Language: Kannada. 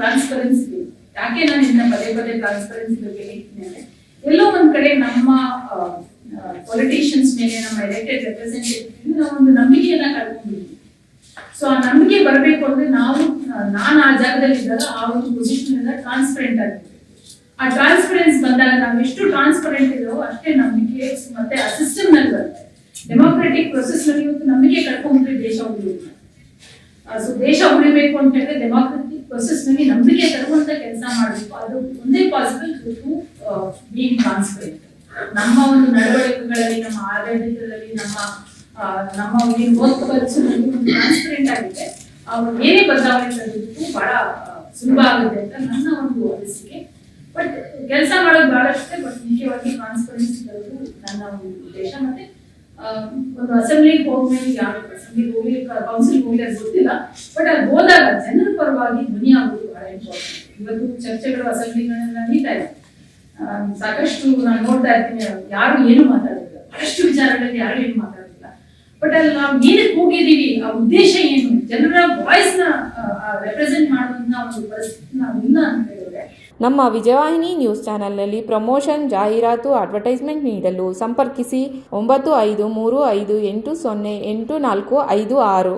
ಟ್ರಾನ್ಸ್ಪರೆನ್ಸಿ ಬೇಕು. ಯಾಕೆ ನಾನು ಇನ್ನ ಪದೇ ಪದೇ ಟ್ರಾನ್ಸ್ಪರೆನ್ಸಿ ಬಗ್ಗೆ ಹೇಳ್ತೀನಿ ಅಂದ್ರೆ, ಎಲ್ಲೋ ಒಂದ್ ಕಡೆ ನಮ್ಮ ಪೊಲಿಟಿಷಿಯನ್ಸ್ ಮೇಲೆ, ನಮ್ಮ ಎಲೆಕ್ಟೆಡ್ ರೆಪ್ರೆಸೆಂಟೇಟಿವ್ ನಾವು ಒಂದು ನಂಬಿಕೆಯನ್ನ ಕಳ್ಕೊಂಡಿದ್ದೀವಿ. ಸೊ ಆ ನಂಬಿಕೆ ಬರಬೇಕು ಅಂದ್ರೆ ನಾನು ಆ ಜಾಗದಲ್ಲಿ ಇದ್ದಾಗ ಆ ಒಂದು ಪೊಸಿಷನ್ ಇಂದ ಟ್ರಾನ್ಸ್ಪರೆಂಟ್ ಆಗಿರ್ಬೇಕು. ಆ ಟ್ರಾನ್ಸ್ಪರೆನ್ಸ್ ಬಂದಾಗ ನಾವು ಎಷ್ಟು ಟ್ರಾನ್ಸ್ಪರೆಂಟ್ ಇದಾವೋ ಅಷ್ಟೇ ನಂಬಿಕೆ ಮತ್ತೆ ಆ ಸಿಸ್ಟಮ್ ನಲ್ಲಿ ಬರುತ್ತೆ. ಡೆಮೋಕ್ರೆಟಿಕ್ ಪ್ರೊಸೆಸ್ ನಲ್ಲಿ ಇವತ್ತು ನಂಬಿಕೆ ಕಳ್ಕೊಂಡ್ರೆ ದೇಶ ಉಳಿಯುತ್ತೆ. ಸೊ ದೇಶ ಉಳಿಬೇಕು ಅಂತ ಹೇಳಿದ್ರೆ ಡೆಮೋಕ್ರೆಟಿಕ್ ಪ್ರೊಸೆಸ್ ನಲ್ಲಿ ನಂಬಿಕೆ ತರುವಂತ ಕೆಲಸ ಮಾಡಬೇಕು. ಅದು ಒಂದೇ ಪಾಸಿಬಲ್ ಟು ಬೀಯಿಂಗ್ ಟ್ರಾನ್ಸ್ಪರೆಂಟ್. ನಮ್ಮ ಒಂದು ನಡವಳಿಕೆಗಳಲ್ಲಿ, ನಮ್ಮ ಆಡಳಿತದಲ್ಲಿ, ನಮ್ಮ ಒಂದು ವರ್ಕ್ ಕಲ್ಚರ್ನಲ್ಲಿ ಟ್ರಾನ್ಸ್ಪರೆಂಟ್ ಆಗಿದೆ, ಏನೇ ಬದಲಾವಣೆ ತರೋದಕ್ಕೂ ಬಹಳ ಸುಲಭ ಆಗುತ್ತೆ ಅಂತ ನನ್ನ ಒಂದು ಅನಿಸಿಕೆ. ಬಟ್ ಕೆಲಸ ಮಾಡೋದು ಬಹಳಷ್ಟೇ, ಬಟ್ ಮುಖ್ಯವಾಗಿ ಟ್ರಾನ್ಸ್ಪರೆನ್ಸಿ ತರೋದು ನನ್ನ ಒಂದು ಉದ್ದೇಶ. ಮತ್ತೆ ಒಂದು ಅಸೆಂಬ್ಲಿಗೆ ಹೋಗ್ಮೇಲೆ ಯಾವ ಅಸೆಂಬ್ಲಿಗೆ ಹೋಗಿ ಕೌನ್ಸಿಲ್ ಹೋಗಿ ಅದು ಗೊತ್ತಿಲ್ಲ, ಬಟ್ ಅದು ಹೋದಾಗ ಜನರ ಪರವಾಗಿ ಧ್ವನಿ ಆಗೋದು ಬಹಳ ಇಂಪಾರ್ಟೆಂಟ್. ಇವತ್ತು ಚರ್ಚೆಗಳು ಅಸೆಂಬ್ಲಿಗಳನ್ನ ನಡೀತಾ ಇದೆ, ಸಾಕಷ್ಟು ನಾನು ನೋಡ್ತಾ ಇರ್ತೀನಿ, ಯಾರು ಏನು ಮಾತಾಡೋದಿಲ್ಲ, ಬಹಳಷ್ಟು ವಿಚಾರಗಳಲ್ಲಿ ಯಾರು ಏನು ಮಾತಾಡೋದಿಲ್ಲ. ಬಟ್ ಅಲ್ಲಿ ನಾವು ಏನಕ್ಕೆ ಹೋಗಿದ್ದೀವಿ, ಆ ಉದ್ದೇಶ ಏನು, ಜನರ ವಾಯ್ಸ್ ನ ರೆಪ್ರೆಸೆಂಟ್ ಮಾಡುವಂತ ಒಂದು ಪರಿಸ್ಥಿತಿ ನಾವು ಇಲ್ಲ ಅಂತ ಹೇಳಿದ್ರೆ. ನಮ್ಮ ವಿಜಯವಾಹಿನಿ ನ್ಯೂಸ್ ಚಾನೆಲ್ನಲ್ಲಿ ಪ್ರಮೋಷನ್, ಜಾಹೀರಾತು, ಅಡ್ವರ್ಟೈಸ್ಮೆಂಟ್ ನೀಡಲು ಸಂಪರ್ಕಿಸಿ 9535808456.